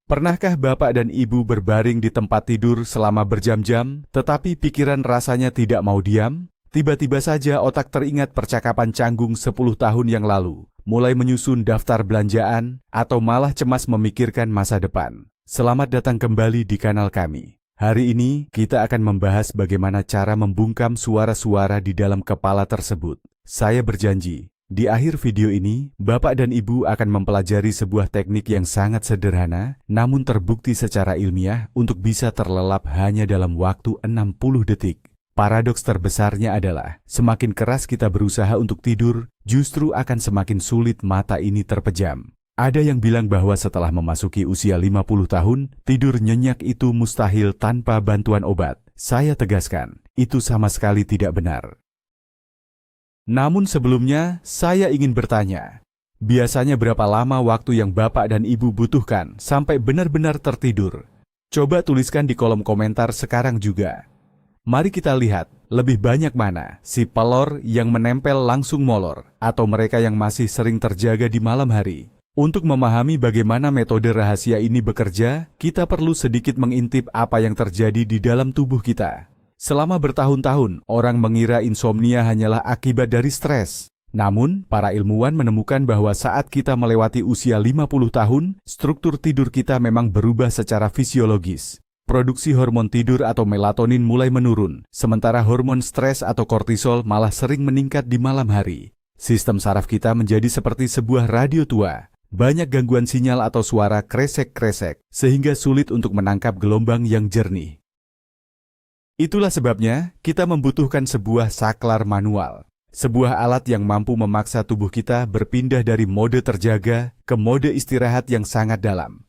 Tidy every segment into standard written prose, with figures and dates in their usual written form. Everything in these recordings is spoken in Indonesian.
Pernahkah Bapak dan Ibu berbaring di tempat tidur selama berjam-jam, tetapi pikiran rasanya tidak mau diam? Tiba-tiba saja otak teringat percakapan canggung 10 tahun yang lalu, mulai menyusun daftar belanjaan, atau malah cemas memikirkan masa depan. Selamat datang kembali di kanal kami. Hari ini, kita akan membahas bagaimana cara membungkam suara-suara di dalam kepala tersebut. Saya berjanji, di akhir video ini, Bapak dan Ibu akan mempelajari sebuah teknik yang sangat sederhana, namun terbukti secara ilmiah untuk bisa terlelap hanya dalam waktu 60 detik. Paradoks terbesarnya adalah, semakin keras kita berusaha untuk tidur, justru akan semakin sulit mata ini terpejam. Ada yang bilang bahwa setelah memasuki usia 50 tahun, tidur nyenyak itu mustahil tanpa bantuan obat. Saya tegaskan, itu sama sekali tidak benar. Namun sebelumnya, saya ingin bertanya, biasanya berapa lama waktu yang Bapak dan Ibu butuhkan sampai benar-benar tertidur? Coba tuliskan di kolom komentar sekarang juga. Mari kita lihat, lebih banyak mana, si pelor yang menempel langsung molor, atau mereka yang masih sering terjaga di malam hari? Untuk memahami bagaimana metode rahasia ini bekerja, kita perlu sedikit mengintip apa yang terjadi di dalam tubuh kita. Selama bertahun-tahun, orang mengira insomnia hanyalah akibat dari stres. Namun, para ilmuwan menemukan bahwa saat kita melewati usia 50 tahun, struktur tidur kita memang berubah secara fisiologis. Produksi hormon tidur atau melatonin mulai menurun, sementara hormon stres atau kortisol malah sering meningkat di malam hari. Sistem saraf kita menjadi seperti sebuah radio tua. Banyak gangguan sinyal atau suara kresek-kresek, sehingga sulit untuk menangkap gelombang yang jernih. Itulah sebabnya, kita membutuhkan sebuah saklar manual. Sebuah alat yang mampu memaksa tubuh kita berpindah dari mode terjaga ke mode istirahat yang sangat dalam.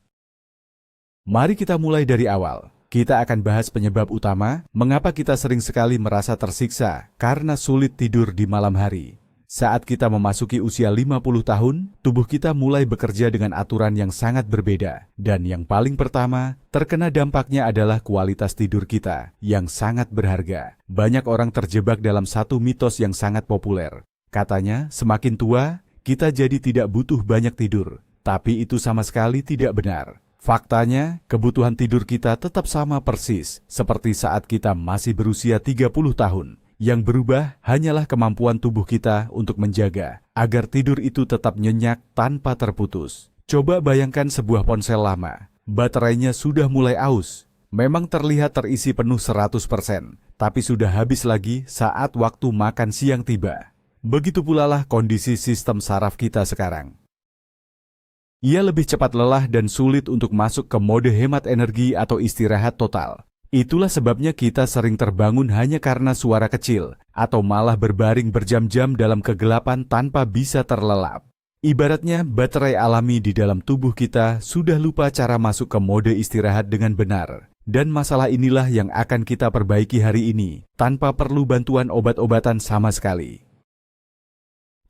Mari kita mulai dari awal. Kita akan bahas penyebab utama, mengapa kita sering sekali merasa tersiksa karena sulit tidur di malam hari. Saat kita memasuki usia 50 tahun, tubuh kita mulai bekerja dengan aturan yang sangat berbeda. Dan yang paling pertama, terkena dampaknya adalah kualitas tidur kita, yang sangat berharga. Banyak orang terjebak dalam satu mitos yang sangat populer. Katanya, semakin tua, kita jadi tidak butuh banyak tidur. Tapi itu sama sekali tidak benar. Faktanya, kebutuhan tidur kita tetap sama persis, seperti saat kita masih berusia 30 tahun. Yang berubah hanyalah kemampuan tubuh kita untuk menjaga agar tidur itu tetap nyenyak tanpa terputus. Coba bayangkan sebuah ponsel lama, baterainya sudah mulai aus. Memang terlihat terisi penuh 100%, tapi sudah habis lagi saat waktu makan siang tiba. Begitu pula lah kondisi sistem saraf kita sekarang. Ia lebih cepat lelah dan sulit untuk masuk ke mode hemat energi atau istirahat total. Itulah sebabnya kita sering terbangun hanya karena suara kecil, atau malah berbaring berjam-jam dalam kegelapan tanpa bisa terlelap. Ibaratnya baterai alami di dalam tubuh kita sudah lupa cara masuk ke mode istirahat dengan benar. Dan masalah inilah yang akan kita perbaiki hari ini, tanpa perlu bantuan obat-obatan sama sekali.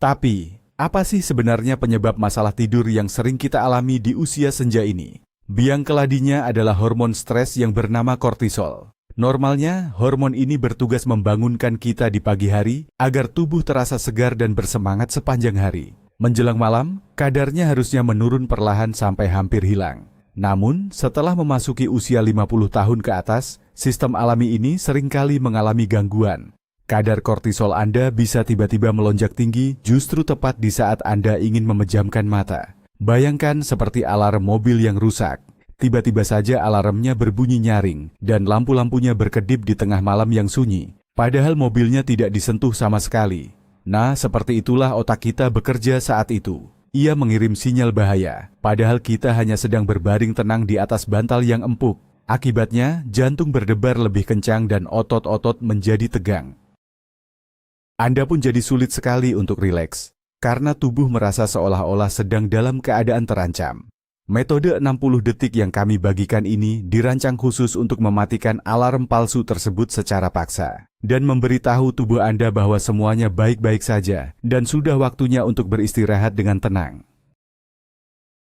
Tapi, apa sih sebenarnya penyebab masalah tidur yang sering kita alami di usia senja ini? Biang keladinya adalah hormon stres yang bernama kortisol. Normalnya, hormon ini bertugas membangunkan kita di pagi hari agar tubuh terasa segar dan bersemangat sepanjang hari. Menjelang malam, kadarnya harusnya menurun perlahan sampai hampir hilang. Namun, setelah memasuki usia 50 tahun ke atas, sistem alami ini seringkali mengalami gangguan. Kadar kortisol Anda bisa tiba-tiba melonjak tinggi justru tepat di saat Anda ingin memejamkan mata. Bayangkan seperti alarm mobil yang rusak. Tiba-tiba saja alarmnya berbunyi nyaring dan lampu-lampunya berkedip di tengah malam yang sunyi. Padahal mobilnya tidak disentuh sama sekali. Nah, seperti itulah otak kita bekerja saat itu. Ia mengirim sinyal bahaya, padahal kita hanya sedang berbaring tenang di atas bantal yang empuk. Akibatnya, jantung berdebar lebih kencang dan otot-otot menjadi tegang. Anda pun jadi sulit sekali untuk rileks. Karena tubuh merasa seolah-olah sedang dalam keadaan terancam. Metode 60 detik yang kami bagikan ini dirancang khusus untuk mematikan alarm palsu tersebut secara paksa. Dan memberitahu tubuh Anda bahwa semuanya baik-baik saja dan sudah waktunya untuk beristirahat dengan tenang.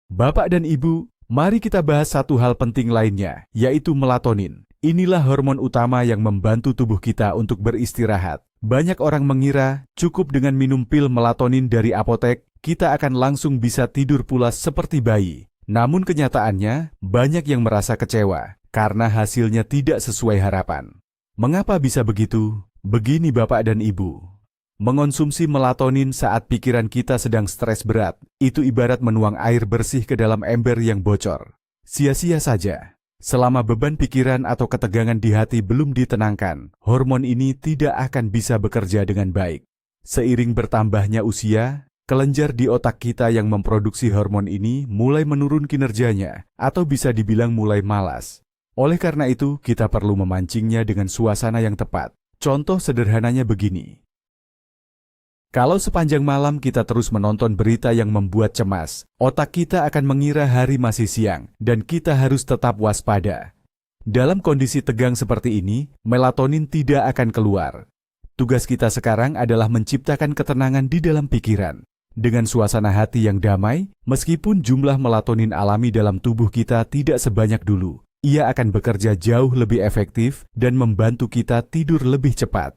Bapak dan Ibu, mari kita bahas satu hal penting lainnya, yaitu melatonin. Inilah hormon utama yang membantu tubuh kita untuk beristirahat. Banyak orang mengira cukup dengan minum pil melatonin dari apotek, kita akan langsung bisa tidur pulas seperti bayi. Namun kenyataannya, banyak yang merasa kecewa karena hasilnya tidak sesuai harapan. Mengapa bisa begitu? Begini Bapak dan Ibu. Mengonsumsi melatonin saat pikiran kita sedang stres berat, itu ibarat menuang air bersih ke dalam ember yang bocor. Sia-sia saja. Selama beban pikiran atau ketegangan di hati belum ditenangkan, hormon ini tidak akan bisa bekerja dengan baik. Seiring bertambahnya usia, kelenjar di otak kita yang memproduksi hormon ini mulai menurun kinerjanya, atau bisa dibilang mulai malas. Oleh karena itu, kita perlu memancingnya dengan suasana yang tepat. Contoh sederhananya begini. Kalau sepanjang malam kita terus menonton berita yang membuat cemas, otak kita akan mengira hari masih siang, dan kita harus tetap waspada. Dalam kondisi tegang seperti ini, melatonin tidak akan keluar. Tugas kita sekarang adalah menciptakan ketenangan di dalam pikiran. Dengan suasana hati yang damai, meskipun jumlah melatonin alami dalam tubuh kita tidak sebanyak dulu, ia akan bekerja jauh lebih efektif dan membantu kita tidur lebih cepat.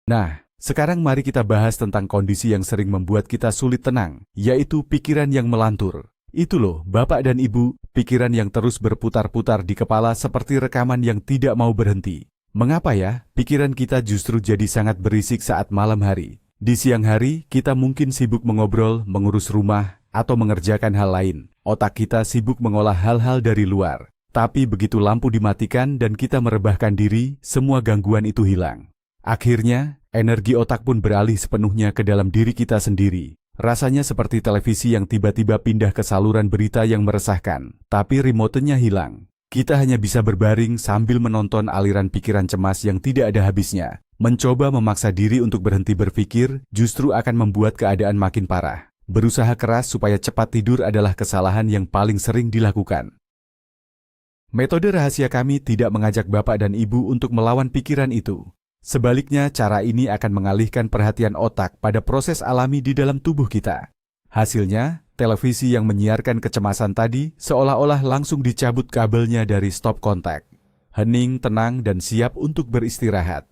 Nah, sekarang mari kita bahas tentang kondisi yang sering membuat kita sulit tenang, yaitu pikiran yang melantur. Itu loh, Bapak dan Ibu, pikiran yang terus berputar-putar di kepala seperti rekaman yang tidak mau berhenti. Mengapa ya, pikiran kita justru jadi sangat berisik saat malam hari? Di siang hari, kita mungkin sibuk mengobrol, mengurus rumah, atau mengerjakan hal lain. Otak kita sibuk mengolah hal-hal dari luar. Tapi begitu lampu dimatikan dan kita merebahkan diri, semua gangguan itu hilang. Akhirnya, energi otak pun beralih sepenuhnya ke dalam diri kita sendiri. Rasanya seperti televisi yang tiba-tiba pindah ke saluran berita yang meresahkan, tapi remote-nya hilang. Kita hanya bisa berbaring sambil menonton aliran pikiran cemas yang tidak ada habisnya. Mencoba memaksa diri untuk berhenti berpikir justru akan membuat keadaan makin parah. Berusaha keras supaya cepat tidur adalah kesalahan yang paling sering dilakukan. Metode rahasia kami tidak mengajak Bapak dan Ibu untuk melawan pikiran itu. Sebaliknya, cara ini akan mengalihkan perhatian otak pada proses alami di dalam tubuh kita. Hasilnya, televisi yang menyiarkan kecemasan tadi seolah-olah langsung dicabut kabelnya dari stop kontak. Hening, tenang, dan siap untuk beristirahat.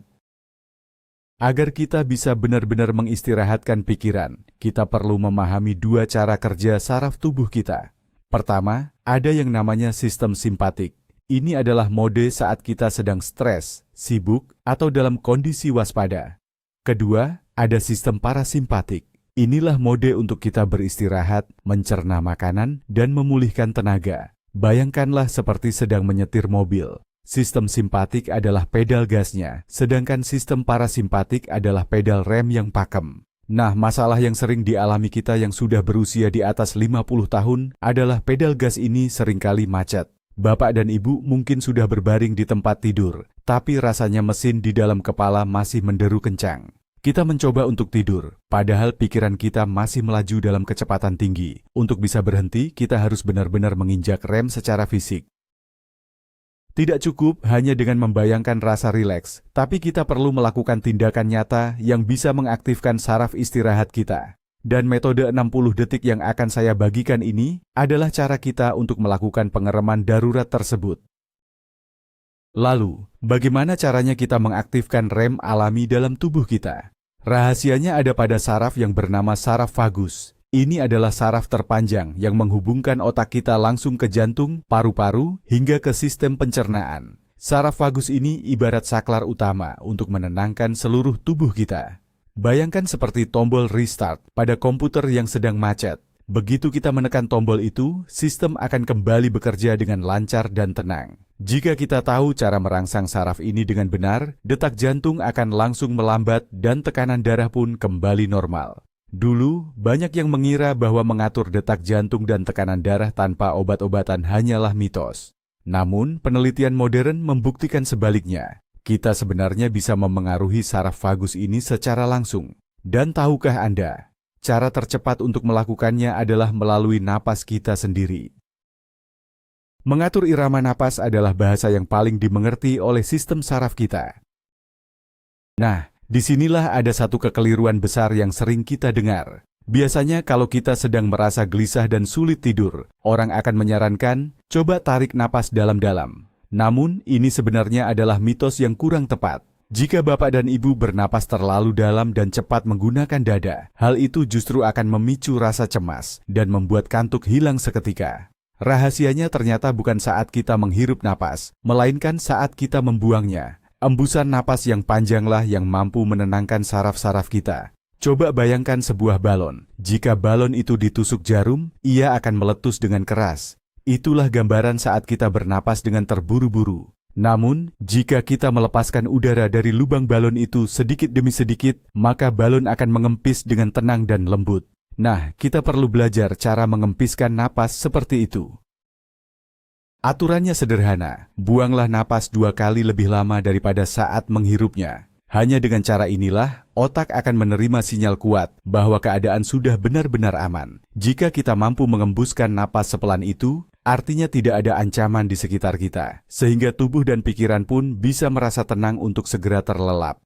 Agar kita bisa benar-benar mengistirahatkan pikiran, kita perlu memahami dua cara kerja saraf tubuh kita. Pertama, ada yang namanya sistem simpatik. Ini adalah mode saat kita sedang stres, sibuk, atau dalam kondisi waspada. Kedua, ada sistem parasimpatik. Inilah mode untuk kita beristirahat, mencerna makanan, dan memulihkan tenaga. Bayangkanlah seperti sedang menyetir mobil. Sistem simpatik adalah pedal gasnya, sedangkan sistem parasimpatik adalah pedal rem yang pakem. Nah, masalah yang sering dialami kita yang sudah berusia di atas 50 tahun adalah pedal gas ini seringkali macet. Bapak dan Ibu mungkin sudah berbaring di tempat tidur, tapi rasanya mesin di dalam kepala masih menderu kencang. Kita mencoba untuk tidur, padahal pikiran kita masih melaju dalam kecepatan tinggi. Untuk bisa berhenti, kita harus benar-benar menginjak rem secara fisik. Tidak cukup hanya dengan membayangkan rasa rileks, tapi kita perlu melakukan tindakan nyata yang bisa mengaktifkan saraf istirahat kita. Dan metode 60 detik yang akan saya bagikan ini adalah cara kita untuk melakukan pengereman darurat tersebut. Lalu, bagaimana caranya kita mengaktifkan rem alami dalam tubuh kita? Rahasianya ada pada saraf yang bernama saraf vagus. Ini adalah saraf terpanjang yang menghubungkan otak kita langsung ke jantung, paru-paru, hingga ke sistem pencernaan. Saraf vagus ini ibarat saklar utama untuk menenangkan seluruh tubuh kita. Bayangkan seperti tombol restart pada komputer yang sedang macet. Begitu kita menekan tombol itu, sistem akan kembali bekerja dengan lancar dan tenang. Jika kita tahu cara merangsang saraf ini dengan benar, detak jantung akan langsung melambat dan tekanan darah pun kembali normal. Dulu, banyak yang mengira bahwa mengatur detak jantung dan tekanan darah tanpa obat-obatan hanyalah mitos. Namun, penelitian modern membuktikan sebaliknya. Kita sebenarnya bisa memengaruhi saraf vagus ini secara langsung. Dan tahukah Anda, cara tercepat untuk melakukannya adalah melalui napas kita sendiri. Mengatur irama napas adalah bahasa yang paling dimengerti oleh sistem saraf kita. Nah, disinilah ada satu kekeliruan besar yang sering kita dengar. Biasanya kalau kita sedang merasa gelisah dan sulit tidur, orang akan menyarankan, coba tarik napas dalam-dalam. Namun, ini sebenarnya adalah mitos yang kurang tepat. Jika Bapak dan Ibu bernapas terlalu dalam dan cepat menggunakan dada, hal itu justru akan memicu rasa cemas dan membuat kantuk hilang seketika. Rahasianya ternyata bukan saat kita menghirup napas, melainkan saat kita membuangnya. Embusan napas yang panjanglah yang mampu menenangkan saraf-saraf kita. Coba bayangkan sebuah balon. Jika balon itu ditusuk jarum, ia akan meletus dengan keras. Itulah gambaran saat kita bernapas dengan terburu-buru. Namun, jika kita melepaskan udara dari lubang balon itu sedikit demi sedikit, maka balon akan mengempis dengan tenang dan lembut. Nah, kita perlu belajar cara mengempiskan napas seperti itu. Aturannya sederhana, buanglah napas 2 kali lebih lama daripada saat menghirupnya. Hanya dengan cara inilah, otak akan menerima sinyal kuat bahwa keadaan sudah benar-benar aman. Jika kita mampu mengembuskan napas sepelan itu, artinya tidak ada ancaman di sekitar kita, sehingga tubuh dan pikiran pun bisa merasa tenang untuk segera terlelap.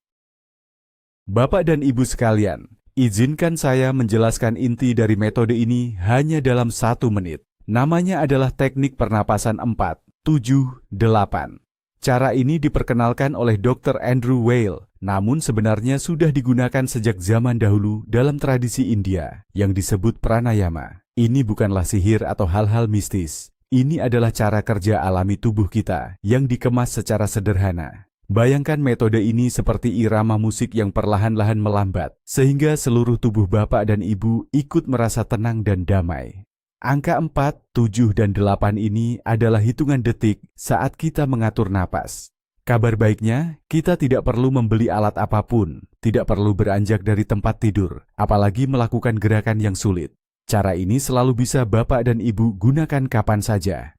Bapak dan Ibu sekalian, izinkan saya menjelaskan inti dari metode ini hanya dalam 1 menit. Namanya adalah teknik pernapasan 4, 7, 8. Cara ini diperkenalkan oleh Dr. Andrew Weil, namun sebenarnya sudah digunakan sejak zaman dahulu dalam tradisi India yang disebut pranayama. Ini bukanlah sihir atau hal-hal mistis. Ini adalah cara kerja alami tubuh kita yang dikemas secara sederhana. Bayangkan metode ini seperti irama musik yang perlahan-lahan melambat, sehingga seluruh tubuh Bapak dan Ibu ikut merasa tenang dan damai. Angka 4, 7, dan 8 ini adalah hitungan detik saat kita mengatur napas. Kabar baiknya, kita tidak perlu membeli alat apapun, tidak perlu beranjak dari tempat tidur, apalagi melakukan gerakan yang sulit. Cara ini selalu bisa Bapak dan Ibu gunakan kapan saja.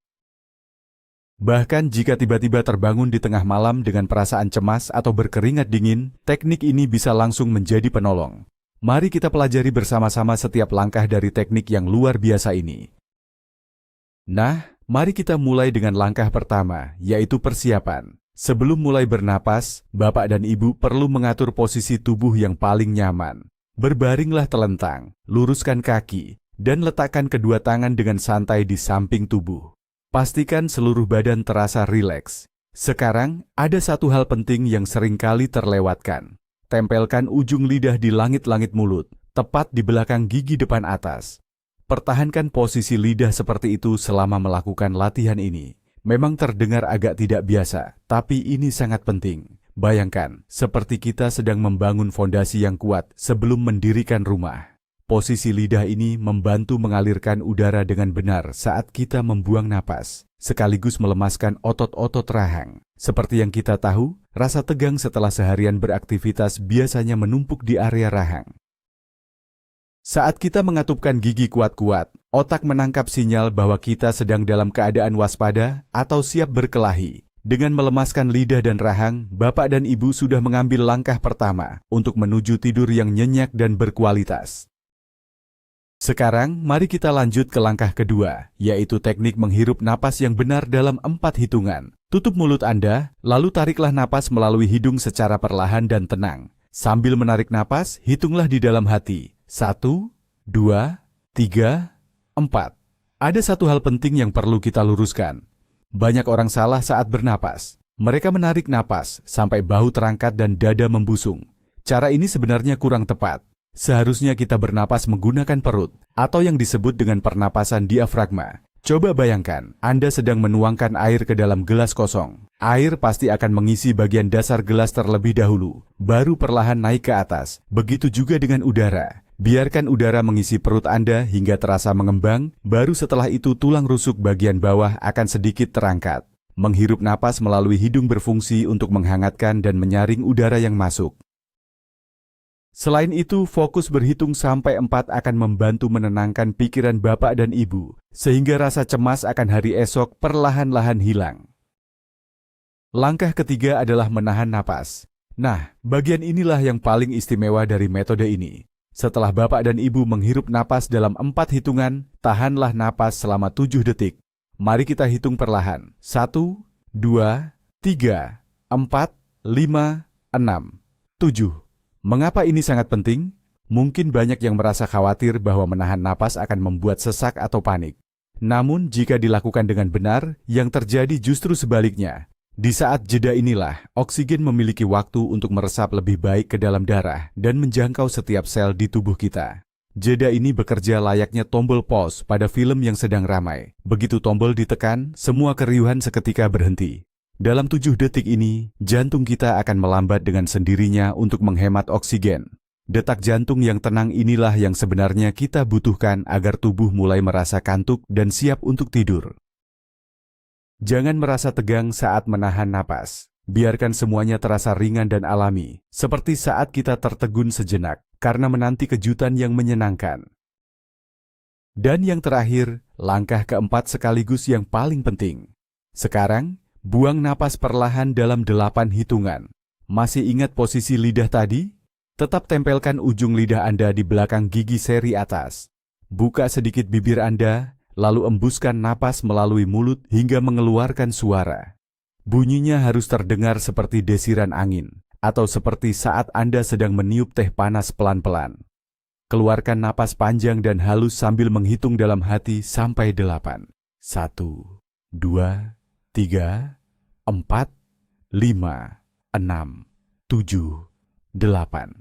Bahkan jika tiba-tiba terbangun di tengah malam dengan perasaan cemas atau berkeringat dingin, teknik ini bisa langsung menjadi penolong. Mari kita pelajari bersama-sama setiap langkah dari teknik yang luar biasa ini. Nah, mari kita mulai dengan langkah pertama, yaitu persiapan. Sebelum mulai bernapas, Bapak dan Ibu perlu mengatur posisi tubuh yang paling nyaman. Berbaringlah telentang, luruskan kaki, dan letakkan kedua tangan dengan santai di samping tubuh. Pastikan seluruh badan terasa rileks. Sekarang, ada satu hal penting yang seringkali terlewatkan. Tempelkan ujung lidah di langit-langit mulut, tepat di belakang gigi depan atas. Pertahankan posisi lidah seperti itu selama melakukan latihan ini. Memang terdengar agak tidak biasa, tapi ini sangat penting. Bayangkan, seperti kita sedang membangun fondasi yang kuat sebelum mendirikan rumah. Posisi lidah ini membantu mengalirkan udara dengan benar saat kita membuang napas, sekaligus melemaskan otot-otot rahang. Seperti yang kita tahu, rasa tegang setelah seharian beraktivitas biasanya menumpuk di area rahang. Saat kita mengatupkan gigi kuat-kuat, otak menangkap sinyal bahwa kita sedang dalam keadaan waspada atau siap berkelahi. Dengan melemaskan lidah dan rahang, Bapak dan Ibu sudah mengambil langkah pertama untuk menuju tidur yang nyenyak dan berkualitas. Sekarang, mari kita lanjut ke langkah kedua, yaitu teknik menghirup napas yang benar dalam 4 hitungan. Tutup mulut Anda, lalu tariklah napas melalui hidung secara perlahan dan tenang. Sambil menarik napas, hitunglah di dalam hati. 1, 2, 3, 4. Ada satu hal penting yang perlu kita luruskan. Banyak orang salah saat bernapas. Mereka menarik napas sampai bahu terangkat dan dada membusung. Cara ini sebenarnya kurang tepat. Seharusnya kita bernapas menggunakan perut, atau yang disebut dengan pernapasan diafragma. Coba bayangkan, Anda sedang menuangkan air ke dalam gelas kosong. Air pasti akan mengisi bagian dasar gelas terlebih dahulu, baru perlahan naik ke atas. Begitu juga dengan udara. Biarkan udara mengisi perut Anda hingga terasa mengembang, baru setelah itu tulang rusuk bagian bawah akan sedikit terangkat. Menghirup napas melalui hidung berfungsi untuk menghangatkan dan menyaring udara yang masuk. Selain itu, fokus berhitung sampai 4 akan membantu menenangkan pikiran Bapak dan Ibu, sehingga rasa cemas akan hari esok perlahan-lahan hilang. Langkah ketiga adalah menahan napas. Nah, bagian inilah yang paling istimewa dari metode ini. Setelah Bapak dan Ibu menghirup napas dalam 4 hitungan, tahanlah napas selama 7 detik. Mari kita hitung perlahan. 1, 2, 3, 4, 5, 6, 7. Mengapa ini sangat penting? Mungkin banyak yang merasa khawatir bahwa menahan napas akan membuat sesak atau panik. Namun, jika dilakukan dengan benar, yang terjadi justru sebaliknya. Di saat jeda inilah, oksigen memiliki waktu untuk meresap lebih baik ke dalam darah dan menjangkau setiap sel di tubuh kita. Jeda ini bekerja layaknya tombol pause pada film yang sedang ramai. Begitu tombol ditekan, semua keriuhan seketika berhenti. Dalam 7 detik ini, jantung kita akan melambat dengan sendirinya untuk menghemat oksigen. Detak jantung yang tenang inilah yang sebenarnya kita butuhkan agar tubuh mulai merasa kantuk dan siap untuk tidur. Jangan merasa tegang saat menahan napas. Biarkan semuanya terasa ringan dan alami, seperti saat kita tertegun sejenak karena menanti kejutan yang menyenangkan. Dan yang terakhir, langkah keempat sekaligus yang paling penting. Sekarang, buang napas perlahan dalam 8 hitungan. Masih ingat posisi lidah tadi? Tetap tempelkan ujung lidah Anda di belakang gigi seri atas. Buka sedikit bibir Anda, lalu embuskan napas melalui mulut hingga mengeluarkan suara. Bunyinya harus terdengar seperti desiran angin, atau seperti saat Anda sedang meniup teh panas pelan-pelan. Keluarkan napas panjang dan halus sambil menghitung dalam hati sampai 8. 1, 2, 3, 4, 5, 6, 7, 8.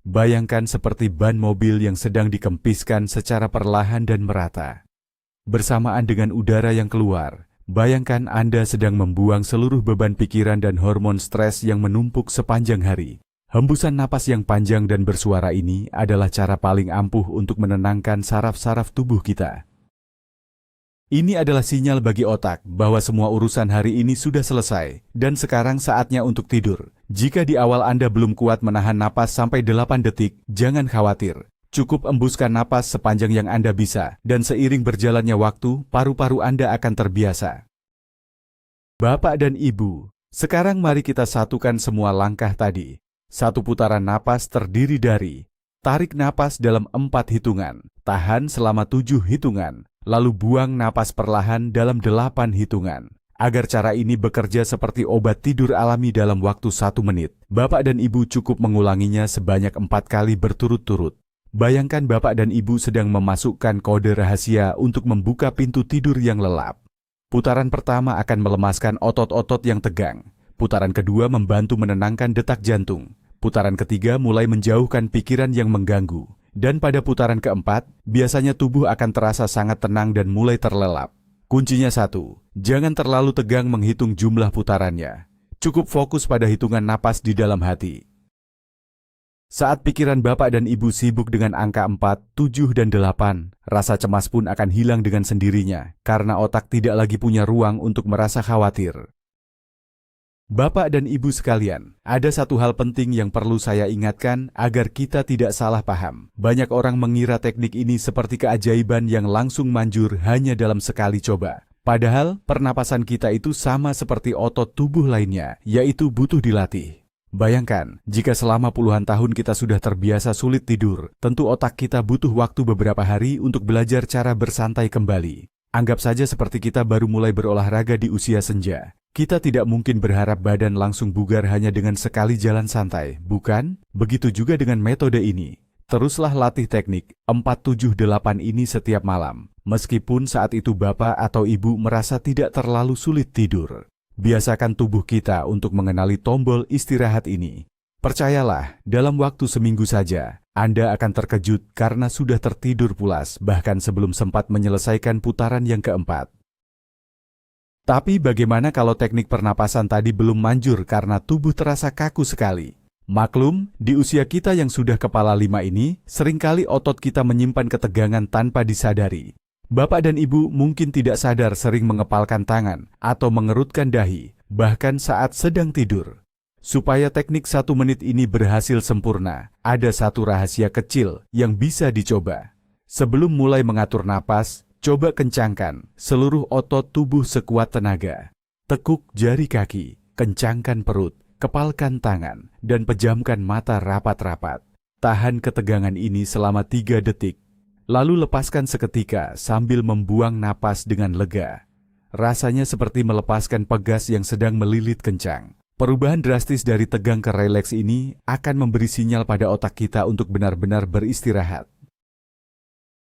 Bayangkan seperti ban mobil yang sedang dikempiskan secara perlahan dan merata. Bersamaan dengan udara yang keluar, bayangkan Anda sedang membuang seluruh beban pikiran dan hormon stres yang menumpuk sepanjang hari. Hembusan napas yang panjang dan bersuara ini adalah cara paling ampuh untuk menenangkan saraf-saraf tubuh kita. Ini adalah sinyal bagi otak bahwa semua urusan hari ini sudah selesai dan sekarang saatnya untuk tidur. Jika di awal Anda belum kuat menahan napas sampai 8 detik, jangan khawatir. Cukup embuskan napas sepanjang yang Anda bisa, dan seiring berjalannya waktu, paru-paru Anda akan terbiasa. Bapak dan Ibu, sekarang mari kita satukan semua langkah tadi. 1 putaran napas terdiri dari tarik napas dalam 4 hitungan, tahan selama 7 hitungan, lalu buang napas perlahan dalam 8 hitungan. Agar cara ini bekerja seperti obat tidur alami dalam waktu 1 menit, Bapak dan Ibu cukup mengulanginya sebanyak 4 kali berturut-turut. Bayangkan Bapak dan Ibu sedang memasukkan kode rahasia untuk membuka pintu tidur yang lelap. Putaran pertama akan melemaskan otot-otot yang tegang. Putaran kedua membantu menenangkan detak jantung. Putaran ketiga mulai menjauhkan pikiran yang mengganggu. Dan pada putaran keempat, biasanya tubuh akan terasa sangat tenang dan mulai terlelap. Kuncinya 1, jangan terlalu tegang menghitung jumlah putarannya. Cukup fokus pada hitungan napas di dalam hati. Saat pikiran Bapak dan Ibu sibuk dengan angka 4, 7, dan 8, rasa cemas pun akan hilang dengan sendirinya karena otak tidak lagi punya ruang untuk merasa khawatir. Bapak dan Ibu sekalian, ada satu hal penting yang perlu saya ingatkan agar kita tidak salah paham. Banyak orang mengira teknik ini seperti keajaiban yang langsung manjur hanya dalam sekali coba. Padahal, pernapasan kita itu sama seperti otot tubuh lainnya, yaitu butuh dilatih. Bayangkan, jika selama puluhan tahun kita sudah terbiasa sulit tidur, tentu otak kita butuh waktu beberapa hari untuk belajar cara bersantai kembali. Anggap saja seperti kita baru mulai berolahraga di usia senja. Kita tidak mungkin berharap badan langsung bugar hanya dengan sekali jalan santai, bukan? Begitu juga dengan metode ini. Teruslah latih teknik 4-7-8 ini setiap malam, meskipun saat itu Bapak atau Ibu merasa tidak terlalu sulit tidur. Biasakan tubuh kita untuk mengenali tombol istirahat ini. Percayalah, dalam waktu seminggu saja, Anda akan terkejut karena sudah tertidur pulas bahkan sebelum sempat menyelesaikan putaran yang keempat. Tapi bagaimana kalau teknik pernapasan tadi belum manjur karena tubuh terasa kaku sekali? Maklum, di usia kita yang sudah kepala 5 ini, seringkali otot kita menyimpan ketegangan tanpa disadari. Bapak dan Ibu mungkin tidak sadar sering mengepalkan tangan atau mengerutkan dahi, bahkan saat sedang tidur. Supaya teknik 1 menit ini berhasil sempurna, ada satu rahasia kecil yang bisa dicoba. Sebelum mulai mengatur napas, coba kencangkan seluruh otot tubuh sekuat tenaga. Tekuk jari kaki, kencangkan perut, kepalkan tangan, dan pejamkan mata rapat-rapat. Tahan ketegangan ini selama 3 detik. Lalu lepaskan seketika sambil membuang napas dengan lega. Rasanya seperti melepaskan pegas yang sedang melilit kencang. Perubahan drastis dari tegang ke rileks ini akan memberi sinyal pada otak kita untuk benar-benar beristirahat.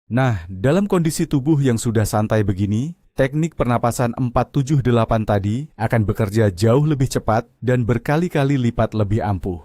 Nah, dalam kondisi tubuh yang sudah santai begini, teknik pernapasan 478 tadi akan bekerja jauh lebih cepat dan berkali-kali lipat lebih ampuh.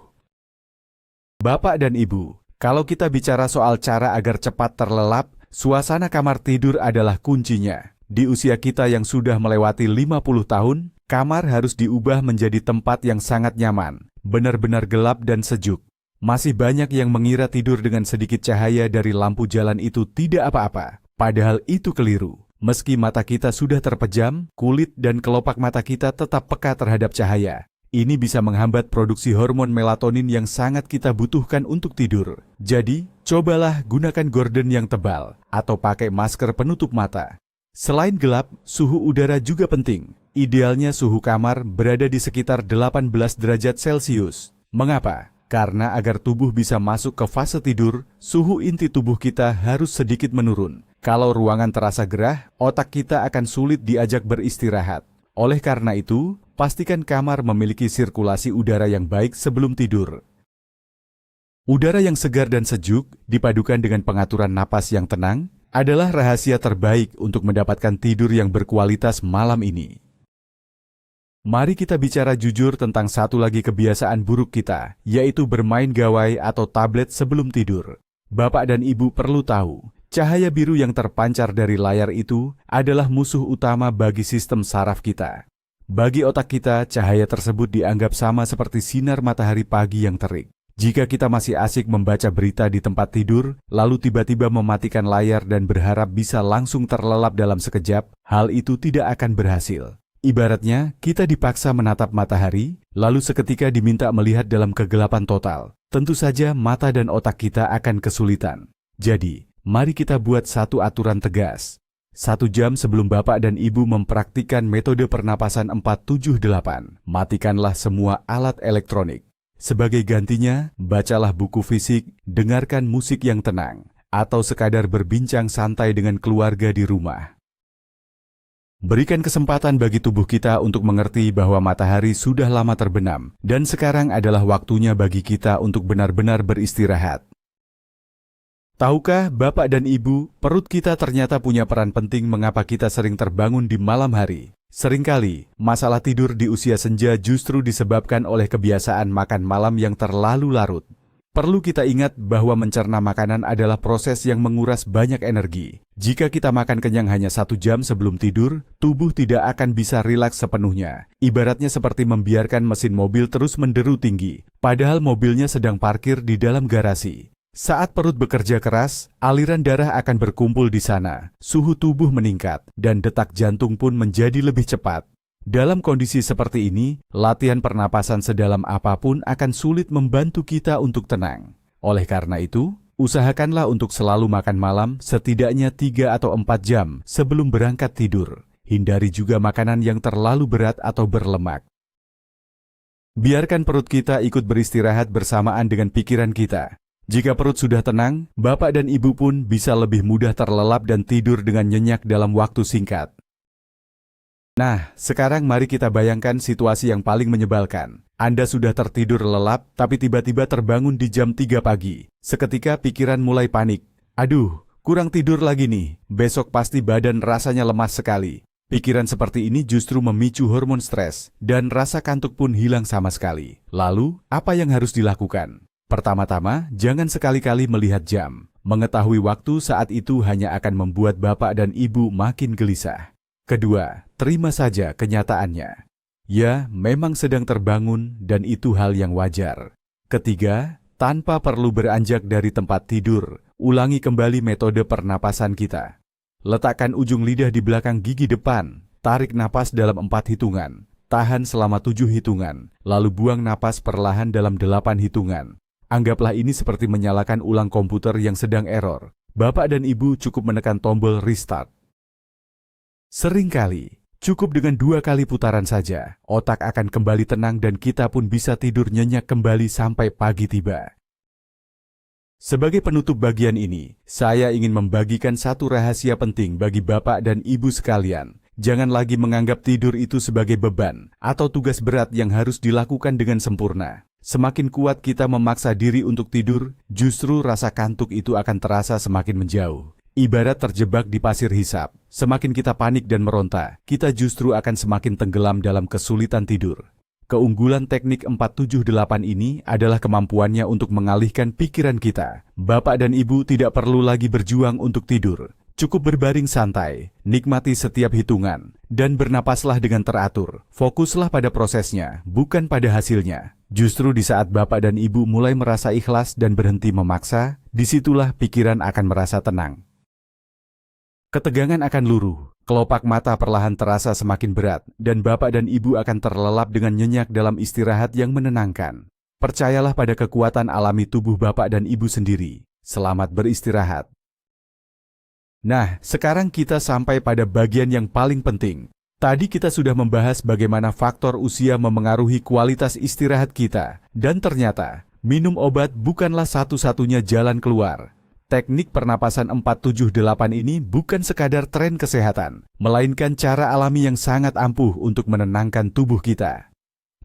Bapak dan Ibu, kalau kita bicara soal cara agar cepat terlelap, suasana kamar tidur adalah kuncinya. Di usia kita yang sudah melewati 50 tahun, kamar harus diubah menjadi tempat yang sangat nyaman, benar-benar gelap dan sejuk. Masih banyak yang mengira tidur dengan sedikit cahaya dari lampu jalan itu tidak apa-apa, padahal itu keliru. Meski mata kita sudah terpejam, kulit dan kelopak mata kita tetap peka terhadap cahaya. Ini bisa menghambat produksi hormon melatonin yang sangat kita butuhkan untuk tidur. Jadi, cobalah gunakan gorden yang tebal atau pakai masker penutup mata. Selain gelap, suhu udara juga penting. Idealnya suhu kamar berada di sekitar 18 derajat Celcius. Mengapa? Karena agar tubuh bisa masuk ke fase tidur, suhu inti tubuh kita harus sedikit menurun. Kalau ruangan terasa gerah, otak kita akan sulit diajak beristirahat. Oleh karena itu, pastikan kamar memiliki sirkulasi udara yang baik sebelum tidur. Udara yang segar dan sejuk, dipadukan dengan pengaturan napas yang tenang, adalah rahasia terbaik untuk mendapatkan tidur yang berkualitas malam ini. Mari kita bicara jujur tentang satu lagi kebiasaan buruk kita, yaitu bermain gawai atau tablet sebelum tidur. Bapak dan Ibu perlu tahu, cahaya biru yang terpancar dari layar itu adalah musuh utama bagi sistem saraf kita. Bagi otak kita, cahaya tersebut dianggap sama seperti sinar matahari pagi yang terik. Jika kita masih asik membaca berita di tempat tidur, lalu tiba-tiba mematikan layar dan berharap bisa langsung terlelap dalam sekejap, hal itu tidak akan berhasil. Ibaratnya, kita dipaksa menatap matahari, lalu seketika diminta melihat dalam kegelapan total. Tentu saja mata dan otak kita akan kesulitan. Jadi, mari kita buat satu aturan tegas. 1 jam sebelum Bapak dan Ibu mempraktikkan metode pernapasan 478, matikanlah semua alat elektronik. Sebagai gantinya, bacalah buku fisik, dengarkan musik yang tenang, atau sekadar berbincang santai dengan keluarga di rumah. Berikan kesempatan bagi tubuh kita untuk mengerti bahwa matahari sudah lama terbenam, dan sekarang adalah waktunya bagi kita untuk benar-benar beristirahat. Tahukah Bapak dan Ibu, perut kita ternyata punya peran penting mengapa kita sering terbangun di malam hari. Seringkali, masalah tidur di usia senja justru disebabkan oleh kebiasaan makan malam yang terlalu larut. Perlu kita ingat bahwa mencerna makanan adalah proses yang menguras banyak energi. Jika kita makan kenyang hanya 1 jam sebelum tidur, tubuh tidak akan bisa rilaks sepenuhnya. Ibaratnya seperti membiarkan mesin mobil terus menderu tinggi, padahal mobilnya sedang parkir di dalam garasi. Saat perut bekerja keras, aliran darah akan berkumpul di sana, suhu tubuh meningkat, dan detak jantung pun menjadi lebih cepat. Dalam kondisi seperti ini, latihan pernapasan sedalam apapun akan sulit membantu kita untuk tenang. Oleh karena itu, usahakanlah untuk selalu makan malam setidaknya 3 atau 4 jam sebelum berangkat tidur. Hindari juga makanan yang terlalu berat atau berlemak. Biarkan perut kita ikut beristirahat bersamaan dengan pikiran kita. Jika perut sudah tenang, Bapak dan Ibu pun bisa lebih mudah terlelap dan tidur dengan nyenyak dalam waktu singkat. Nah, sekarang mari kita bayangkan situasi yang paling menyebalkan. Anda sudah tertidur lelap, tapi tiba-tiba terbangun di jam 3 pagi. Seketika pikiran mulai panik. Aduh, kurang tidur lagi nih. Besok pasti badan rasanya lemas sekali. Pikiran seperti ini justru memicu hormon stres, dan rasa kantuk pun hilang sama sekali. Lalu, apa yang harus dilakukan? Pertama-tama, jangan sekali-kali melihat jam. Mengetahui waktu saat itu hanya akan membuat Bapak dan Ibu makin gelisah. Kedua, terima saja kenyataannya. Ya, memang sedang terbangun dan itu hal yang wajar. Ketiga, tanpa perlu beranjak dari tempat tidur, ulangi kembali metode pernapasan kita. Letakkan ujung lidah di belakang gigi depan, tarik napas dalam 4 hitungan, tahan selama 7 hitungan, lalu buang napas perlahan dalam 8 hitungan. Anggaplah ini seperti menyalakan ulang komputer yang sedang error. Bapak dan Ibu cukup menekan tombol restart. Seringkali, cukup dengan 2 kali putaran saja, otak akan kembali tenang dan kita pun bisa tidur nyenyak kembali sampai pagi tiba. Sebagai penutup bagian ini, saya ingin membagikan satu rahasia penting bagi Bapak dan Ibu sekalian. Jangan lagi menganggap tidur itu sebagai beban atau tugas berat yang harus dilakukan dengan sempurna. Semakin kuat kita memaksa diri untuk tidur, justru rasa kantuk itu akan terasa semakin menjauh. Ibarat terjebak di pasir hisap, semakin kita panik dan meronta, kita justru akan semakin tenggelam dalam kesulitan tidur. Keunggulan teknik 478 ini adalah kemampuannya untuk mengalihkan pikiran kita. Bapak dan Ibu tidak perlu lagi berjuang untuk tidur. Cukup berbaring santai, nikmati setiap hitungan, dan bernapaslah dengan teratur. Fokuslah pada prosesnya, bukan pada hasilnya. Justru di saat Bapak dan Ibu mulai merasa ikhlas dan berhenti memaksa, disitulah pikiran akan merasa tenang. Ketegangan akan luruh, kelopak mata perlahan terasa semakin berat, dan Bapak dan Ibu akan terlelap dengan nyenyak dalam istirahat yang menenangkan. Percayalah pada kekuatan alami tubuh Bapak dan Ibu sendiri. Selamat beristirahat. Nah, sekarang kita sampai pada bagian yang paling penting. Tadi kita sudah membahas bagaimana faktor usia memengaruhi kualitas istirahat kita, dan ternyata minum obat bukanlah satu-satunya jalan keluar. Teknik pernapasan 478 ini bukan sekadar tren kesehatan, melainkan cara alami yang sangat ampuh untuk menenangkan tubuh kita.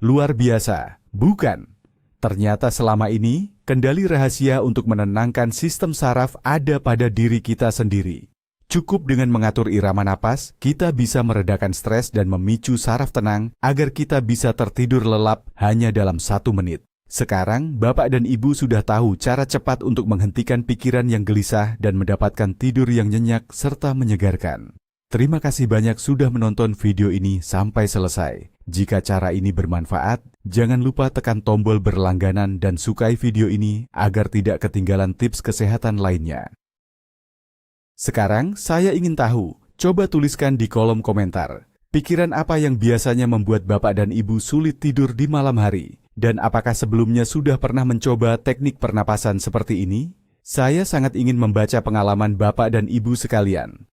Luar biasa, bukan? Ternyata selama ini, kendali rahasia untuk menenangkan sistem saraf ada pada diri kita sendiri. Cukup dengan mengatur irama napas, kita bisa meredakan stres dan memicu saraf tenang agar kita bisa tertidur lelap hanya dalam 1 menit. Sekarang, Bapak dan Ibu sudah tahu cara cepat untuk menghentikan pikiran yang gelisah dan mendapatkan tidur yang nyenyak serta menyegarkan. Terima kasih banyak sudah menonton video ini sampai selesai. Jika cara ini bermanfaat, jangan lupa tekan tombol berlangganan dan sukai video ini agar tidak ketinggalan tips kesehatan lainnya. Sekarang, saya ingin tahu, coba tuliskan di kolom komentar, pikiran apa yang biasanya membuat Bapak dan Ibu sulit tidur di malam hari? Dan apakah sebelumnya sudah pernah mencoba teknik pernapasan seperti ini? Saya sangat ingin membaca pengalaman Bapak dan Ibu sekalian.